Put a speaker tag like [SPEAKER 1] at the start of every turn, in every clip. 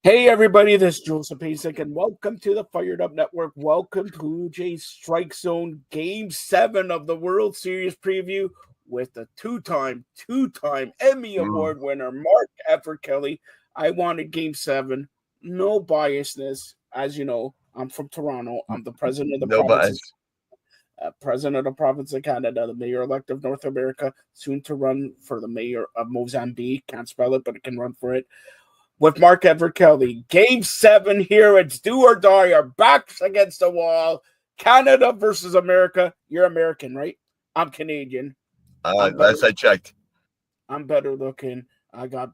[SPEAKER 1] Hey everybody, this is Joseph Pasek, and welcome to the Fired Up Network. Welcome to Blue Jays Strike Zone Game 7 of the World Series preview with the two-time Emmy Award winner, Mark Everett Kelly. I wanted Game 7. No biasness. As you know, I'm from Toronto. I'm the president of the
[SPEAKER 2] No
[SPEAKER 1] province
[SPEAKER 2] bias.
[SPEAKER 1] president of the province of Canada, the mayor-elect of North America, soon to run for the mayor of Mozambique. Can't spell it, but it can run for it. With Mark Everett Kelly. Game 7 here. It's do or die. Our backs against the wall. Canada versus America. You're American, right? I'm Canadian.
[SPEAKER 2] Last I checked.
[SPEAKER 1] I'm better looking. I got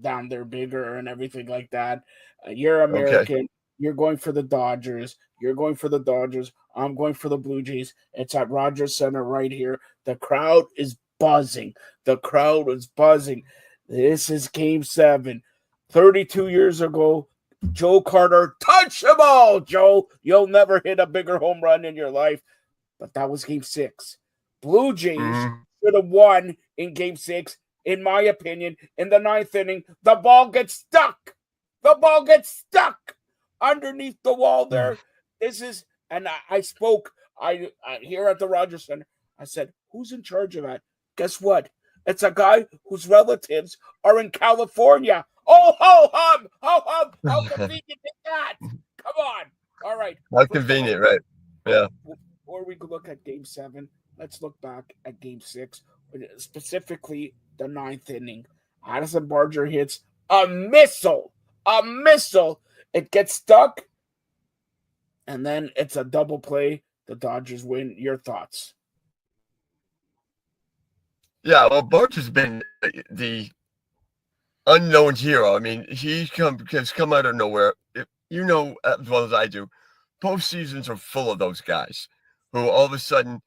[SPEAKER 1] down there bigger and everything like that. You're
[SPEAKER 2] Okay.
[SPEAKER 1] American. You're going for the Dodgers. You're going for the Dodgers. I'm going for the Blue Jays. It's at Rogers Center right here. The crowd is buzzing. The crowd is buzzing. This is Game 7. 32 years ago, Joe Carter touched the ball, Joe. You'll never hit a bigger home run in your life. But that was Game 6. Blue Jays should have won in Game 6, in my opinion. In the ninth inning, the ball gets stuck. The ball gets stuck underneath the wall there. This is, and I spoke here at the Rogers Center. I said, who's in charge of that? Guess what? It's a guy whose relatives are in California. Oh, ho, hum, ho, hum. How convenient is that? Come on. All right.
[SPEAKER 2] How convenient, right? Yeah.
[SPEAKER 1] Before we look at Game 7, let's look back at Game 6, specifically the ninth inning. Addison Barger hits a missile. A missile. It gets stuck, and then it's a double play. The Dodgers win. Your thoughts?
[SPEAKER 2] Yeah, well, Barch has been the unknown hero. I mean, has come out of nowhere. You know as well as I do, postseasons are full of those guys who all of a sudden,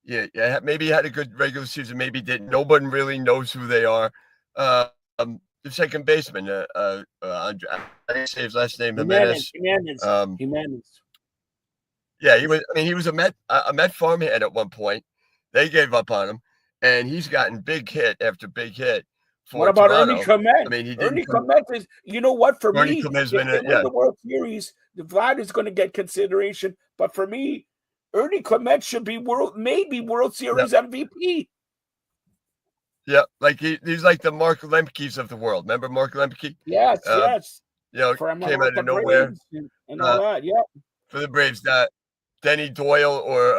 [SPEAKER 2] maybe had a good regular season, maybe didn't. Nobody really knows who they are. The second baseman, I didn't say his last name, Jimenez.
[SPEAKER 1] Jimenez.
[SPEAKER 2] Yeah, he was. I mean, he was a Met farmhand at one point. They gave up on him, and he's gotten big hit after big hit.
[SPEAKER 1] What about
[SPEAKER 2] Toronto.
[SPEAKER 1] Ernie Clement?
[SPEAKER 2] I mean,
[SPEAKER 1] Ernie Clement is, you know what, for
[SPEAKER 2] Ernie
[SPEAKER 1] me,
[SPEAKER 2] Clement's
[SPEAKER 1] if
[SPEAKER 2] been
[SPEAKER 1] they win the World Series, Vlad is going to get consideration. But for me, Ernie Clement should be maybe World Series MVP.
[SPEAKER 2] Yeah, like he's like the Mark Lemke's of the world. Remember Mark Lemke?
[SPEAKER 1] Yes, yes.
[SPEAKER 2] You know, came out of nowhere.
[SPEAKER 1] And all that, yeah.
[SPEAKER 2] For the Braves, Denny Doyle or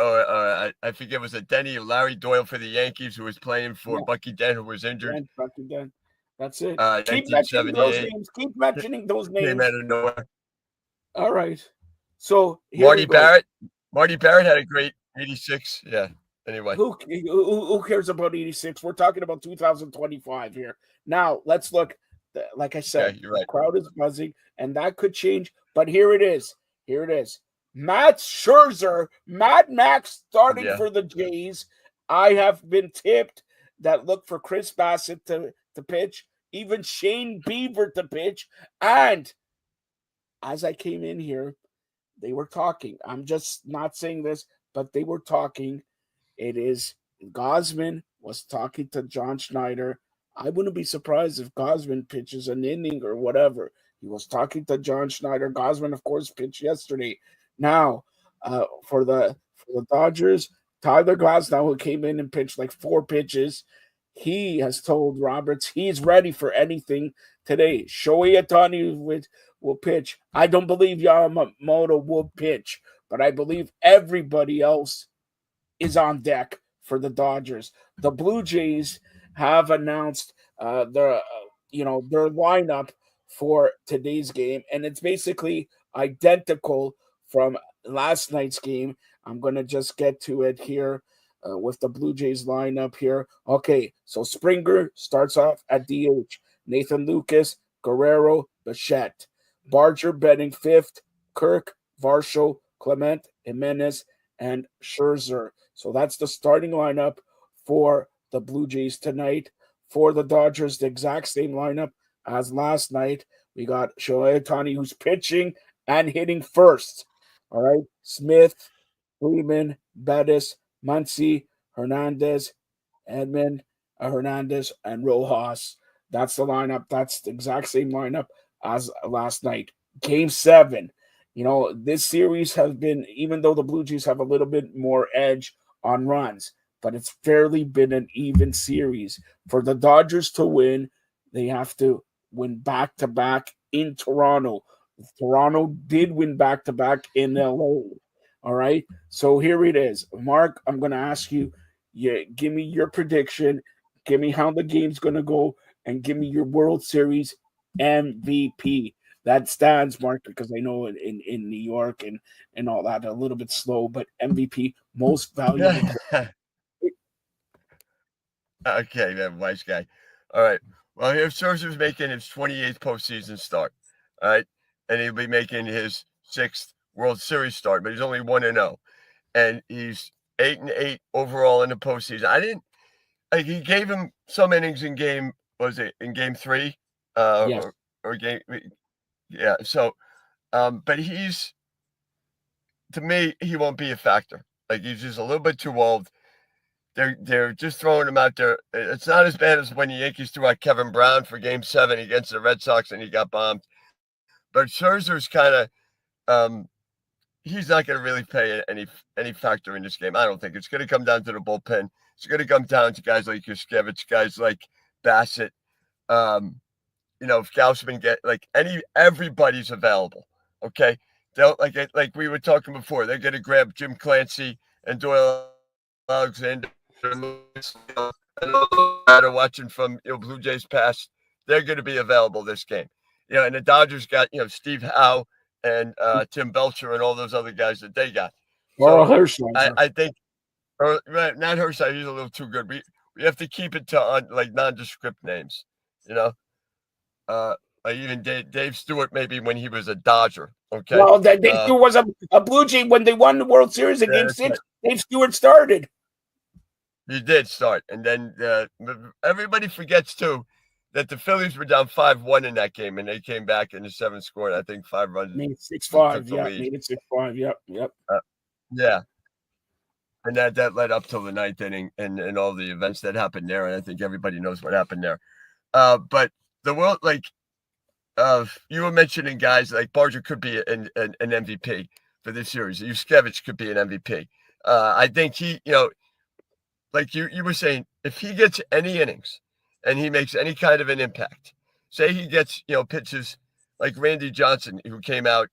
[SPEAKER 2] I forget, was it Denny or Larry Doyle for the Yankees, who was playing for Bucky Dent, who was injured.
[SPEAKER 1] Bucky Dent. That's it.
[SPEAKER 2] Keep mentioning
[SPEAKER 1] those names. Keep mentioning those names.
[SPEAKER 2] Came out of nowhere.
[SPEAKER 1] All right. So
[SPEAKER 2] Marty Barrett. Marty Barrett had a great 86. Yeah. Anyway.
[SPEAKER 1] Who cares about 86? We're talking about 2025 here. Now, let's look. Like I said,
[SPEAKER 2] you're right.
[SPEAKER 1] The crowd is buzzing, and that could change. But here it is. Here it is. Matt Scherzer, Mad Max starting for the Jays. I have been tipped that look for Chris Bassett to pitch, even Shane Bieber to pitch. And as I came in here, they were talking. I'm just not saying this, but they were talking. It is Gausman was talking to John Schneider. I wouldn't be surprised if Gausman pitches an inning or whatever. He was talking to John Schneider. Gausman, of course, pitched yesterday. Now, for the Dodgers, Tyler Glasnow, who came in and pitched like 4 pitches, he has told Roberts he's ready for anything today. Shohei Ohtani will pitch. I don't believe Yamamoto will pitch, but I believe everybody else is on deck for the Dodgers. The Blue Jays have announced their lineup for today's game, and it's basically identical from last night's game. I'm going to just get to it here with the Blue Jays lineup here. Okay, so Springer starts off at DH. Nathan Lucas, Guerrero, Bichette. Barger betting 5th. Kirk, Varsho, Clement, Jimenez, and Scherzer. So that's the starting lineup for the Blue Jays tonight. For the Dodgers, the exact same lineup as last night. We got Shohei Ohtani, who's pitching and hitting first. All right. Smith, Freeman, Bettis, Muncy, Hernandez, Edmund, Hernandez, and Rojas. That's the lineup. That's the exact same lineup as last night. Game 7. This series has been, even though the Blue Jays have a little bit more edge on runs, but it's fairly been an even series. For the Dodgers to win, they have to win back-to-back in Toronto. Toronto did win back-to-back in LA. All right. So here it is. Mark, I'm going to ask you, give me your prediction, give me how the game's going to go, and give me your World Series MVP. That stands, Mark, because I know in New York and all that, a little bit slow, but MVP, most valuable player.
[SPEAKER 2] Okay, man, wise guy. All right. Well, here Scherzer's making his 28th postseason start. All right. And he'll be making his 6th World Series start, but he's only 1-0. And he's 8-8 overall in the postseason. I didn't like he gave him some innings in game, in game 3?
[SPEAKER 1] Yes.
[SPEAKER 2] Or game, yeah. So but to me, he won't be a factor. Like, he's just a little bit too old. They're just throwing him out there. It's not as bad as when the Yankees threw out Kevin Brown for Game 7 against the Red Sox and he got bombed. But Scherzer's kind of he's not going to really play any factor in this game. I don't think it's going to come down to the bullpen. It's going to come down to guys like Yuskevich, guys like Bassett. If Gausman everybody's available. Okay, they'll like we were talking before. They're going to grab Jim Clancy and Doyle Alexander. Watching from Blue Jays past, they're going to be available this game. And the Dodgers got Steve Howe and Tim Belcher and all those other guys that they got.
[SPEAKER 1] Or Hershiser.
[SPEAKER 2] I think, not Hershiser. He's a little too good. We have to keep it to nondescript names. Even Dave Stewart, maybe when he was a Dodger. Okay.
[SPEAKER 1] Well, Dave Stewart was a Blue Jay when they won the World Series in Game 6. Right. Dave Stewart started.
[SPEAKER 2] He did start, and then everybody forgets too that the Phillies were down 5-1 in that game, and they came back in the 7th score, and I think 5 runs.
[SPEAKER 1] Made it 6-5. Yeah, made it 6-5. Yep.
[SPEAKER 2] Yeah, and that led up till the 9th inning, and all the events that happened there, and I think everybody knows what happened there. But the world, you were mentioning guys like Barger could be an MVP for this series. Yuskevich could be an MVP. I think he, like you were saying, if he gets any innings and he makes any kind of an impact, say he gets, pitches like Randy Johnson, who came out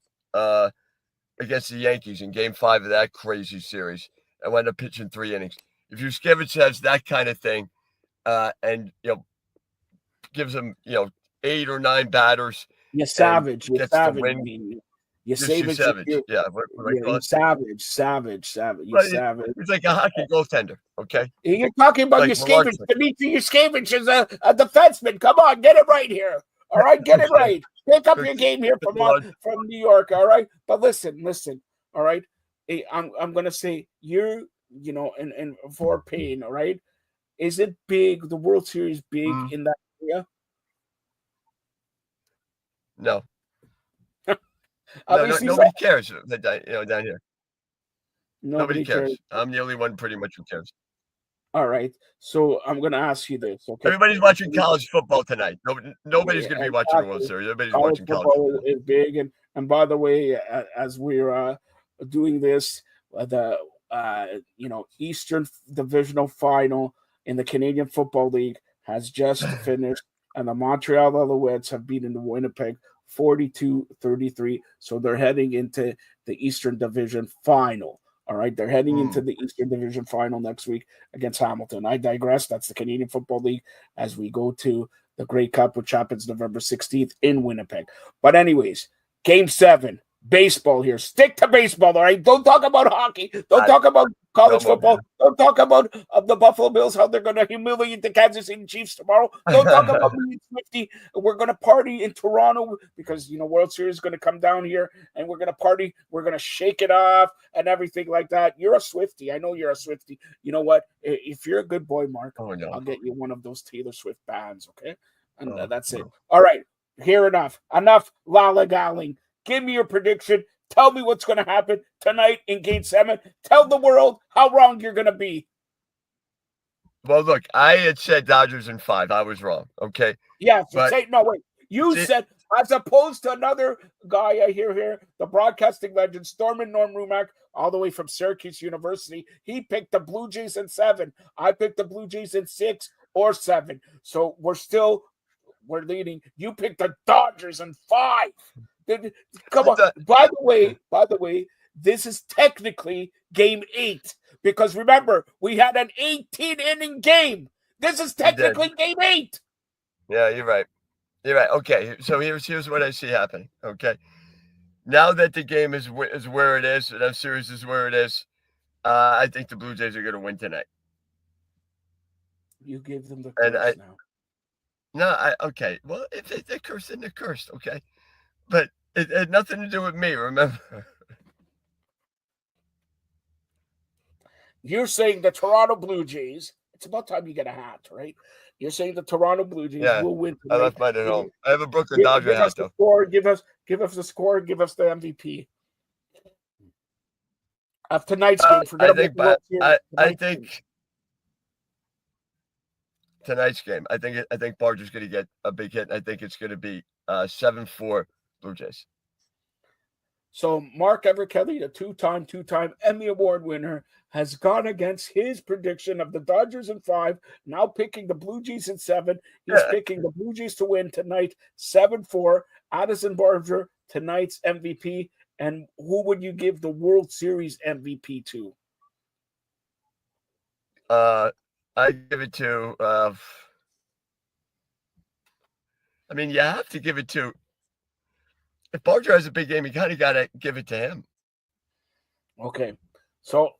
[SPEAKER 2] against the Yankees in Game 5 of that crazy series and wound up pitching 3 innings. If Yuskevich has that kind of thing and, gives him, 8 or 9 batters.
[SPEAKER 1] You're savage. You're savage.
[SPEAKER 2] You're savage. Yeah.
[SPEAKER 1] You're savage. You're savage.
[SPEAKER 2] He's like a hockey goaltender. Okay.
[SPEAKER 1] You're talking about Yuskevich. Dmitry Yuskevich is a defenseman. Come on, get it right here. All right, get it right. Pick up your game here from New York. All right, but listen. All right, I'm gonna say and for Payne. All right, is it big? The World Series big in that area?
[SPEAKER 2] No. Nobody cares. Down here, nobody cares. I'm the only one pretty much who cares.
[SPEAKER 1] All right, so I'm going to ask you this. Okay,
[SPEAKER 2] everybody's watching college football tonight. Nobody's going to be watching the World Series. Everybody's watching college football.
[SPEAKER 1] Is big, and by the way, as we're doing this, the Eastern Divisional Final in the Canadian Football League has just finished, and the Montreal Alouettes have beaten the Winnipeg 42-33. So they're heading into the Eastern Division Final. All right, they're heading into the Eastern Division Final next week against Hamilton. I digress. That's the Canadian Football League as we go to the Grey Cup, which happens November 16th in Winnipeg. But anyways, Game 7. Baseball here. Stick to baseball, all right? Don't talk about hockey. Don't talk about college football. Don't talk about the Buffalo Bills, how they're going to humiliate the Kansas City Chiefs tomorrow. Don't talk about me and Swifty. We're going to party in Toronto because, World Series is going to come down here, and we're going to party. We're going to shake it off and everything like that. You're a Swifty. I know you're a Swifty. You know what? If you're a good boy, Mark, I'll get you one of those Taylor Swift bands, okay? And that's it. All right. Hear enough. Enough lollygalling. Give me your prediction. Tell me what's going to happen tonight in Game 7. Tell the world how wrong you're going to be.
[SPEAKER 2] Well, look, I had said Dodgers in 5. I was wrong. Okay.
[SPEAKER 1] Yeah. No, wait. You said As opposed to another guy I hear here, the broadcasting legend, Norm Rumack, all the way from Syracuse University. He picked the Blue Jays in 7. I picked the Blue Jays in 6 or 7. So we're leading. You picked the Dodgers in 5. Come on. By the way, this is technically game 8 because remember, we had an 18-inning game. This is technically game 8.
[SPEAKER 2] Yeah, you're right. You're right. Okay, so here's what I see happening. Okay, now that the game is where it is, and that series is where it is, I think the Blue Jays are going to win tonight.
[SPEAKER 1] You gave them the curse now.
[SPEAKER 2] No, okay. Well, if they're cursed, then they're cursed. Okay, but it had nothing to do with me. Remember.
[SPEAKER 1] You're saying the Toronto Blue Jays. It's about time you get a hat, right? You're saying the Toronto Blue Jays will win tonight.
[SPEAKER 2] I left mine at home. I have a Brooklyn Dodger hat, though.
[SPEAKER 1] Give us the score. Give us the MVP of tonight's game.
[SPEAKER 2] I think tonight's game. I think Barger's going to get a big hit. I think it's going to be 7-4 Blue Jays.
[SPEAKER 1] So Mark Everett Kelly, the two-time Emmy Award winner, has gone against his prediction of the Dodgers in 5, now picking the Blue Jays in 7. He's picking the Blue Jays to win tonight, 7-4. Addison Barger, tonight's MVP. And who would you give the World Series MVP to?
[SPEAKER 2] I give it to you have to give it to. If Barger has a big game, you kind of got to give it to him.
[SPEAKER 1] Okay. So,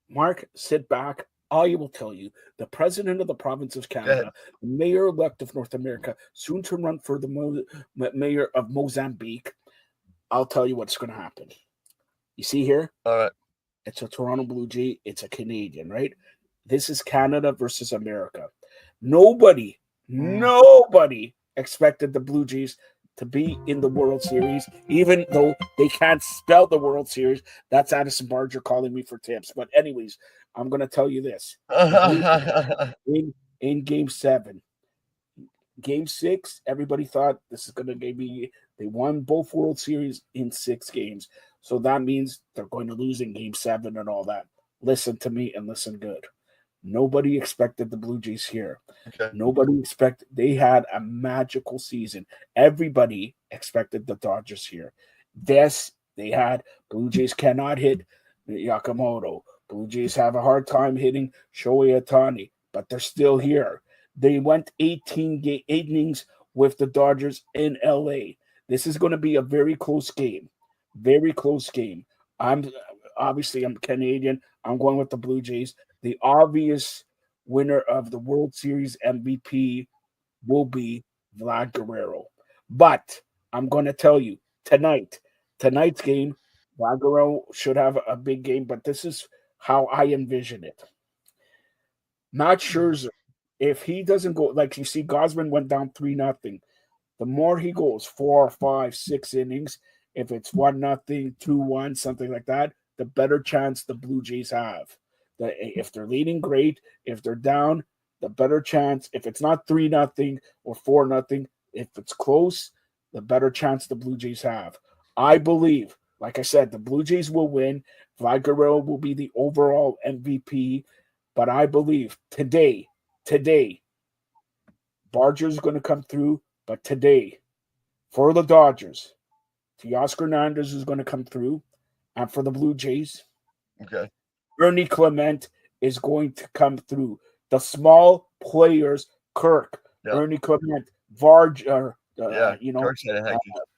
[SPEAKER 1] Mark, sit back. I will tell you, the president of the province of Canada, the mayor-elect of North America, soon to run for the mayor of Mozambique, I'll tell you what's going to happen. You see here?
[SPEAKER 2] All right.
[SPEAKER 1] It's a Toronto Blue Jay. It's a Canadian, right? This is Canada versus America. Nobody expected the Blue Jays to be in the World Series, even though they can't spell the World Series. That's Addison Barger calling me for tips. But anyways, I'm going to tell you this. In Game 7, Game 6, everybody thought this is going to be – they won both World Series in 6 games. So that means they're going to lose in Game 7 and all that. Listen to me and listen good. Nobody expected the Blue Jays here.
[SPEAKER 2] Okay.
[SPEAKER 1] Nobody expected. They had a magical season. Everybody expected the Dodgers here. This, they had. Blue Jays cannot hit Yamamoto. Blue Jays have a hard time hitting Shohei Ohtani, but they're still here. They went 18 innings with the Dodgers in LA. This is going to be a very close game. Very close game. I'm Canadian. I'm going with the Blue Jays. The obvious winner of the World Series MVP will be Vlad Guerrero. But I'm going to tell you, tonight's game, Vlad Guerrero should have a big game, but this is how I envision it. Matt Scherzer, if he doesn't go, like you see, Gosman went down 3-0. The more he goes, 4, 5, 6 innings, if it's 1-0, 2-1, something like that, the better chance the Blue Jays have. If they're leading, great. If they're down, the better chance. If it's not 3-0 or 4-0, if it's close, the better chance the Blue Jays have. I believe, like I said, the Blue Jays will win. Vlad Guerrero will be the overall MVP. But I believe today, Barger's going to come through. But today, for the Dodgers, Teoscar Hernandez is going to come through. And for the Blue Jays,
[SPEAKER 2] okay,
[SPEAKER 1] Ernie Clement is going to come through. The small players, Kirk, Ernie Clement, Varger,
[SPEAKER 2] Kirk's had a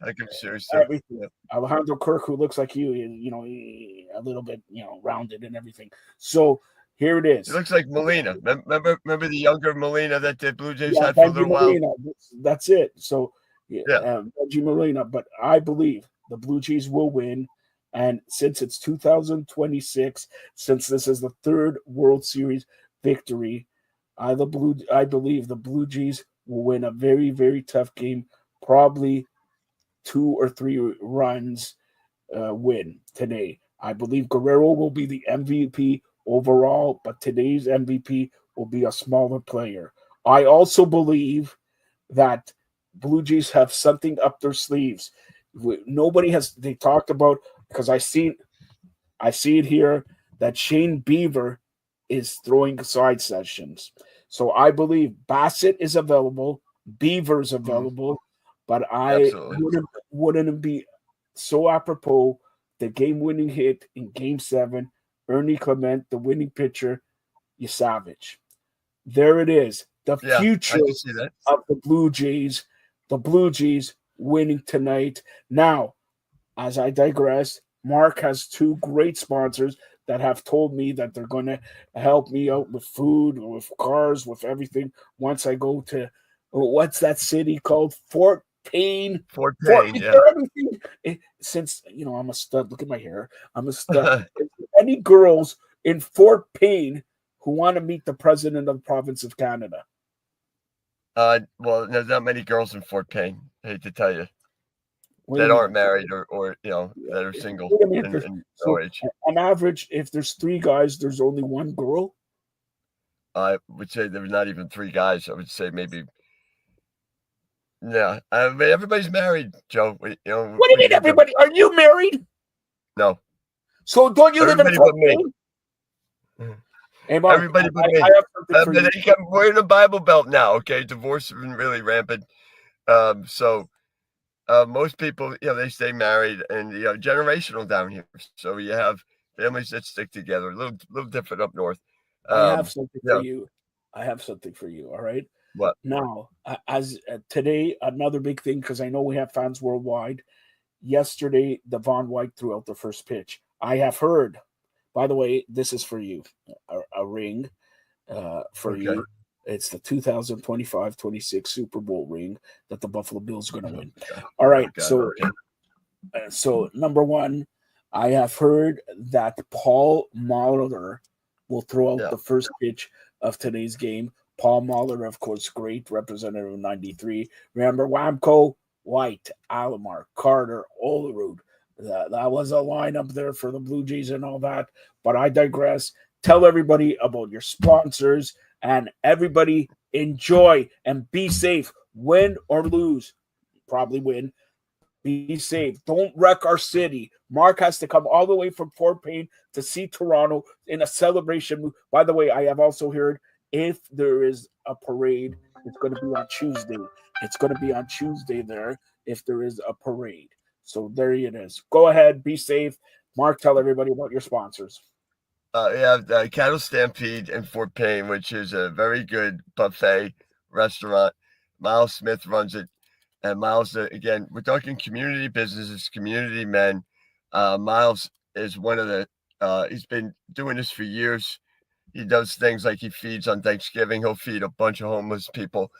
[SPEAKER 2] heck of a series too.
[SPEAKER 1] Everything. Yeah. Alejandro Kirk, who looks like you, a little bit, rounded and everything. So here it is.
[SPEAKER 2] It looks like Molina. Remember the younger Molina that the Blue Jays had for a little while?
[SPEAKER 1] That's it. So, Reggie Molina. But I believe the Blue Jays will win. And since it's 2026, since this is the 3rd World Series victory, I believe the Blue Jays will win a very, very tough game, probably 2 or 3 runs win today. I believe Guerrero will be the MVP overall, but today's MVP will be a smaller player. I also believe that Blue Jays have something up their sleeves. Nobody has. They talked about because I see it here that Shane Beaver is throwing side sessions. So I believe Bassett is available, Beaver's
[SPEAKER 2] Mhm.
[SPEAKER 1] available, but I
[SPEAKER 2] Absolutely.
[SPEAKER 1] wouldn't it be so apropos the game winning hit in game 7, Ernie Clement, the winning pitcher, you savage. There it is. The
[SPEAKER 2] Yeah, I
[SPEAKER 1] future
[SPEAKER 2] can see that.
[SPEAKER 1] of the Blue Jays winning tonight. Now, as I digress, Mark has two great sponsors that have told me that they're going to help me out with food, with cars, with everything once I go to what's that city called? Fort Payne.
[SPEAKER 2] Fort
[SPEAKER 1] Fort,
[SPEAKER 2] Payne,
[SPEAKER 1] is
[SPEAKER 2] yeah.
[SPEAKER 1] there anything? Since I'm a stud, look at my hair. I'm a stud. Is there any girls in Fort Payne who want to meet the president of the province of Canada?
[SPEAKER 2] Well, there's not many girls in Fort Payne. I hate to tell you
[SPEAKER 1] Wait a
[SPEAKER 2] that aren't
[SPEAKER 1] minute.
[SPEAKER 2] married or
[SPEAKER 1] Yeah,
[SPEAKER 2] that are single
[SPEAKER 1] wait a minute.
[SPEAKER 2] in
[SPEAKER 1] So,
[SPEAKER 2] our age.
[SPEAKER 1] on average, if there's three guys, there's only one girl.
[SPEAKER 2] I would say there's not even 3 guys. I would say maybe yeah. I mean, everybody's married, Joe.
[SPEAKER 1] What do you
[SPEAKER 2] What are you
[SPEAKER 1] mean,
[SPEAKER 2] gonna do?
[SPEAKER 1] everybody? Are you married?
[SPEAKER 2] No,
[SPEAKER 1] So don't you live in
[SPEAKER 2] everybody
[SPEAKER 1] Fort
[SPEAKER 2] but me.
[SPEAKER 1] Payne? Hey, Mark,
[SPEAKER 2] Everybody but
[SPEAKER 1] I
[SPEAKER 2] me.
[SPEAKER 1] have something for you.
[SPEAKER 2] We're in the Bible Belt now. Okay, divorce has been really rampant. So most people, they stay married and generational down here. So you have families that stick together. A little different up north.
[SPEAKER 1] I have
[SPEAKER 2] Um,
[SPEAKER 1] something for
[SPEAKER 2] yeah.
[SPEAKER 1] you. I have something for you. All right.
[SPEAKER 2] What?
[SPEAKER 1] Now, as today, another big thing because I know we have fans worldwide. Yesterday, the Von White threw out the first pitch. I have heard. By the way, this is for you. A ring for
[SPEAKER 2] Okay.
[SPEAKER 1] you. It's the 2025-26 Super Bowl ring that the Buffalo Bills are going to win.
[SPEAKER 2] Okay.
[SPEAKER 1] All right.
[SPEAKER 2] Oh God. Okay.
[SPEAKER 1] So number one, I have heard that Paul Molitor will throw out
[SPEAKER 2] Yeah.
[SPEAKER 1] the first pitch of today's game. Paul Molitor, of course, great representative of 93. Remember Wamco, White, Alomar, Carter, Olerud. That was a lineup there for the Blue Jays and all that. But I digress. Tell everybody about your sponsors and everybody enjoy and be safe. Win or lose. Probably win. Be safe. Don't wreck our city. Mark has to come all the way from Fort Payne to see Toronto in a celebration. By the way, I have also heard if there is a parade, it's going to be on Tuesday. It's going to be on Tuesday there if there is a parade. So there it is. Go ahead. Be safe. Mark, tell everybody about your sponsors.
[SPEAKER 2] We have the Cattle Stampede in Fort Payne, which is a very good buffet restaurant. Miles Smith runs it. And Miles, again, we're talking community businesses, community men. Miles is one of he's been doing this for years. He does things like he feeds on Thanksgiving. He'll feed a bunch of homeless people.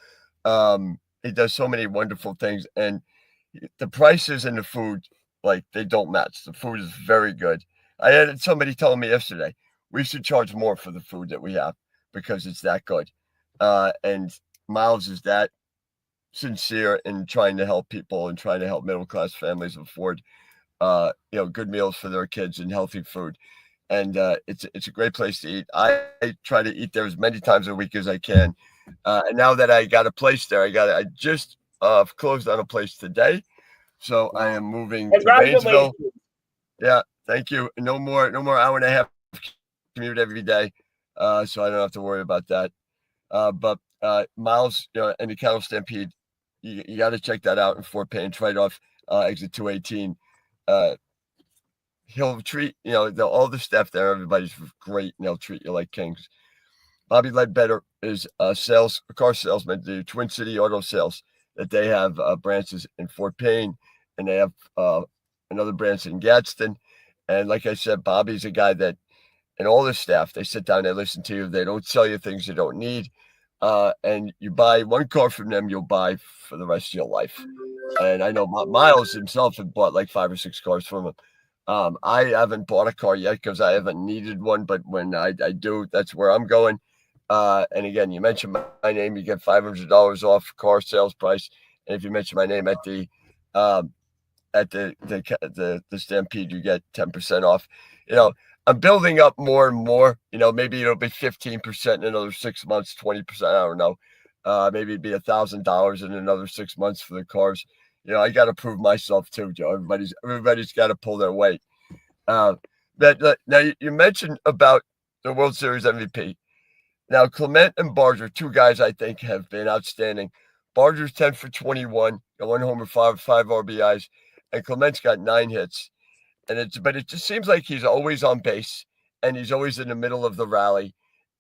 [SPEAKER 2] He does so many wonderful things. And the prices and the food, like, they don't match. The food is very good. I had somebody telling me yesterday, we should charge more for the food that we have because it's that good. And Miles is that sincere in trying to help people and trying to help middle class families afford good meals for their kids and healthy food. And it's a great place to eat. I try to eat there as many times a week as I can. And now that I got a place there, I just closed on a place today. So I am moving to
[SPEAKER 1] Congratulations.
[SPEAKER 2] Waynesville. Yeah, thank you. No more hour and a half commute every day. So I don't have to worry about that. But Miles, and the Cattle Stampede, you got to check that out in Fort Payne, right off exit 218. He'll treat, all the staff there, everybody's great, and they'll treat you like kings. Bobby Ledbetter is a car salesman, the Twin City Auto Sales, that they have branches in Fort Payne, and they have another branch in Gadsden. And like I said, Bobby's a guy that, and all the staff, they sit down, they listen to you, they don't sell you things you don't need. And you buy one car from them, you'll buy for the rest of your life. And I know Miles himself had bought like 5 or 6 cars from him. I haven't bought a car yet because I haven't needed one, but when I do, that's where I'm going. And again, you mention my name, you get $500 off car sales price. And if you mention my name at the Stampede, you get 10% off. I'm building up more and more. Maybe it'll be 15% in another 6 months, 20%. I don't know. Maybe it'd be $1,000 in another 6 months for the cars. I got to prove myself too, Joe. Everybody's got to pull their weight. But now you mentioned about the World Series MVP. Now Clement and Barger, two guys I think have been outstanding. Barger's 10 for 21, got 1 homer, five RBIs, and Clement's got 9 hits. But it just seems like he's always on base and he's always in the middle of the rally.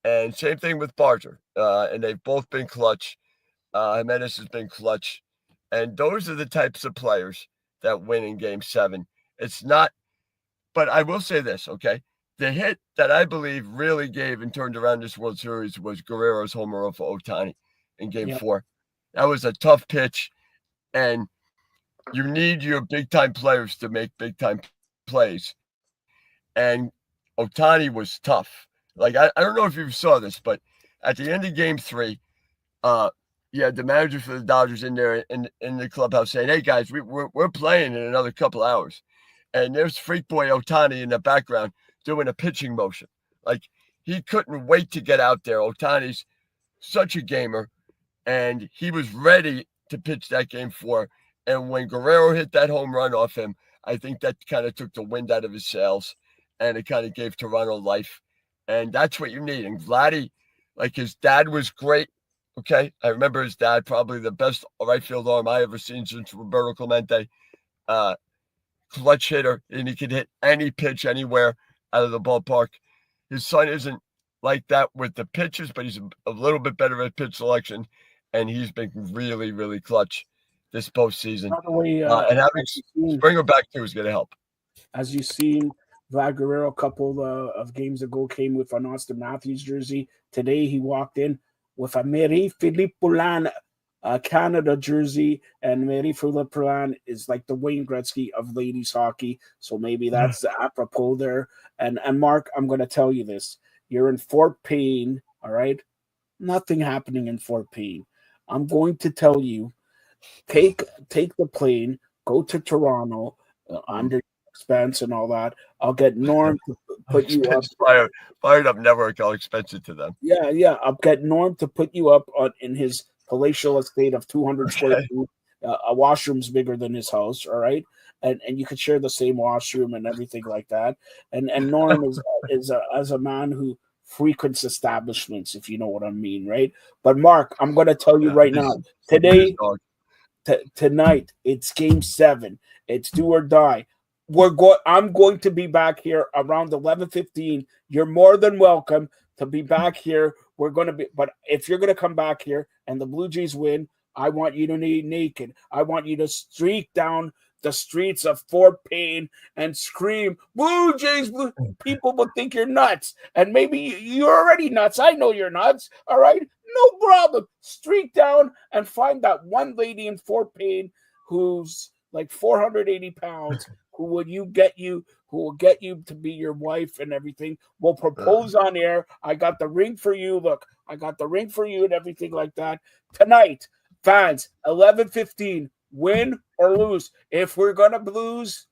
[SPEAKER 2] And same thing with Barger. And they've both been clutch. Jimenez has been clutch. And those are the types of players that win in Game 7. It's not, but I will say this, okay? The hit that I believe really gave and turned around this World Series was Guerrero's homer off of Ohtani in Game 4. That was a tough pitch, and you need your big-time players to make big-time plays. And Ohtani was tough. Like, I don't know if you saw this, but at the end of Game 3, the manager for the Dodgers in there in the clubhouse saying, "Hey, guys, we're playing in another couple hours." And there's Freak Boy Ohtani in the background doing a pitching motion. Like, he couldn't wait to get out there. Ohtani's such a gamer, and he was ready to pitch that Game 4. And when Guerrero hit that home run off him, I think that kind of took the wind out of his sails, and it kind of gave Toronto life. And that's what you need. And Vladdy, like, his dad was great. Okay, I remember his dad, probably the best right field arm I ever seen since Roberto Clemente. Clutch hitter, and he could hit any pitch anywhere out of the ballpark. His son isn't like that with the pitches, but he's a little bit better at pitch selection, and he's been really, really clutch this postseason. And having Springer back too is going to help.
[SPEAKER 1] As you've seen, Vlad Guerrero a couple of games ago came with an Austin Matthews jersey. Today he walked in with a Marie-Philippe Poulin Canada jersey, and Marie-Philippe Poulin is like the Wayne Gretzky of ladies hockey, so maybe that's apropos there. And Mark, I'm going to tell you this. You're in Fort Payne, all right? Nothing happening in Fort Payne. I'm going to tell you, take the plane, go to Toronto under expense and all that. I'll get Norm to put you up.
[SPEAKER 2] Fired up network, I'll expense it to them.
[SPEAKER 1] Yeah. I'll get Norm to put you up in his palatial estate of 200 square feet. A washroom's bigger than his house, all right? And you could share the same washroom and everything like that. And Norm is as a man who frequents establishments, if you know what I mean, right? But Mark, I'm going to tell you right now, tonight, it's Game 7. It's do or die. I'm going to be back here around 11:15. You're more than welcome to be back here. We're going to be, but if you're going to come back here and the Blue Jays win, I want you to be naked. I want you to streak down the streets of Fort Payne and scream, Blue Jays, people will think you're nuts. And maybe you're already nuts. I know you're nuts. All right. No problem. Streak down and find that one lady in Fort Payne who's like 480 pounds, who will get you to be your wife and everything. We'll propose on air. I got the ring for you. Look, I got the ring for you and everything like that. Tonight, fans, 11:15, win or lose. If we're going to lose,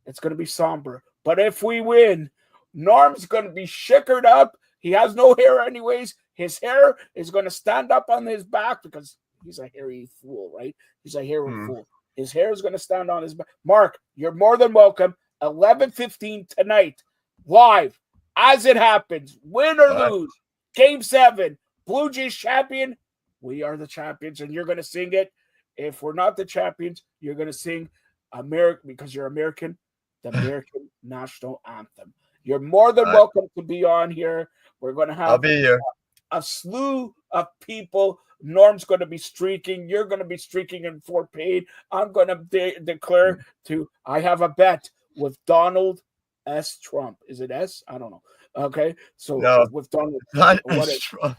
[SPEAKER 1] it's going to be somber. But if we win, Norm's going to be shickered up. He has no hair anyways. His hair is going to stand up on his back because he's a hairy fool, right? He's a hairy fool. His hair is going to stand on his back. Mark, you're more than welcome. 11:15 tonight, live, as it happens, win or lose, Game 7, Blue Jays champion. We are the champions, and you're going to sing it. If we're not the champions, you're going to sing American, because you're American, the American national anthem. You're more than welcome to be on here. We're going to have
[SPEAKER 2] I'll be here.
[SPEAKER 1] A slew of people. Norm's going to be streaking. You're going to be streaking in Fort Payne. I'm going to declare I have a bet with Donald S. Trump. Is it S? I don't know. Okay. So with Donald
[SPEAKER 2] Trump.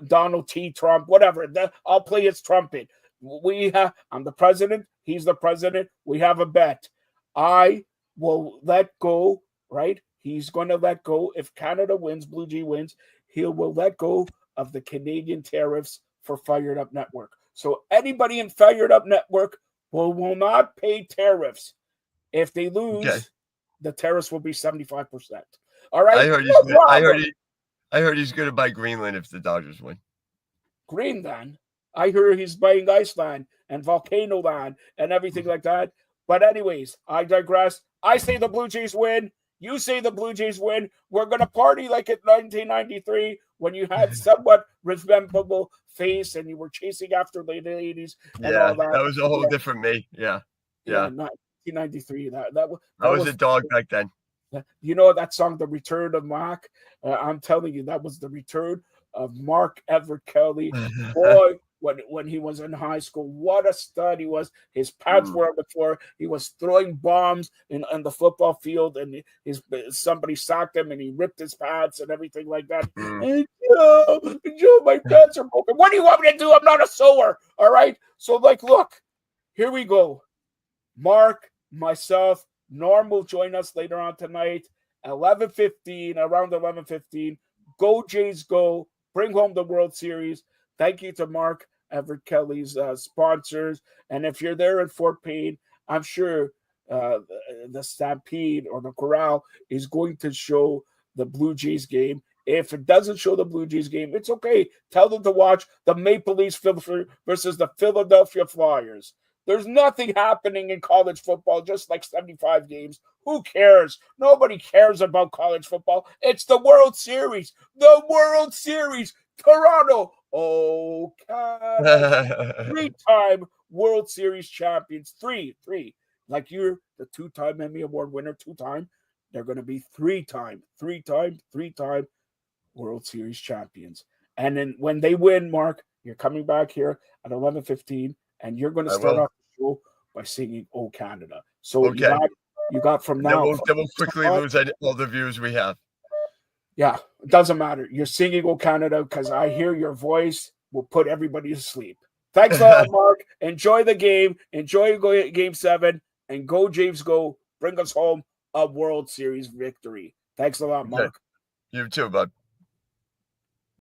[SPEAKER 1] Donald T. Trump, whatever. I'll play his trumpet. I'm the president. He's the president. We have a bet. I will let go, right? He's going to let go. If Canada wins, Blue Jay wins, he will let go of the Canadian tariffs for Fired Up Network. So anybody in Fired Up Network will not pay tariffs. If they lose, the tariffs will be 75%. All right.
[SPEAKER 2] I heard he's going to buy Greenland if the Dodgers win.
[SPEAKER 1] Greenland. I hear he's buying Iceland and Volcano Land and everything like that. But anyways, I digress. I say the Blue Jays win. You say the Blue Jays win. We're going to party like in 1993 when you had somewhat resemblable face and you were chasing after the ladies and all that.
[SPEAKER 2] That was a whole different me. Yeah.
[SPEAKER 1] 1993. That
[SPEAKER 2] I was a dog back then.
[SPEAKER 1] You know that song, The Return of Mark? I'm telling you, that was the return of Mark Everett Kelly. Boy, when he was in high school, what a stud he was. His pads were on the floor. He was throwing bombs in the football field, and somebody sacked him, and he ripped his pads and everything like that. And Joe, my pads are broken. What do you want me to do? I'm not a sewer, all right? So, look, here we go. Mark, myself, Norm will join us later on tonight, 11:15, around 11:15. Go Jays, go! Bring home the World Series. Thank you to Mark Everett Kelly's sponsors. And if you're there in Fort Payne, I'm sure the Stampede or the Corral is going to show the Blue Jays game. If it doesn't show the Blue Jays game, it's okay. Tell them to watch the Maple Leafs versus the Philadelphia Flyers. There's nothing happening in college football, just like 75 games. Who cares? Nobody cares about college football. It's the World Series. The World Series. Toronto. Oh, God. 3-time World Series champions. Three. Like you're the 2-time Emmy Award winner, 2-time. They're going to be 3-time World Series champions. And then when they win, Mark, you're coming back here at 11:15. And you're going to start off the show by singing "Oh Canada." So you got from now.
[SPEAKER 2] Then we'll quickly lose all the views we have.
[SPEAKER 1] Yeah, it doesn't matter. You're singing "Oh Canada" because I hear your voice will put everybody to sleep. Thanks a lot, Mark. Enjoy the game. Enjoy Game 7. And go Jays, go. Bring us home a World Series victory. Thanks a lot, Mark.
[SPEAKER 2] You too, bud.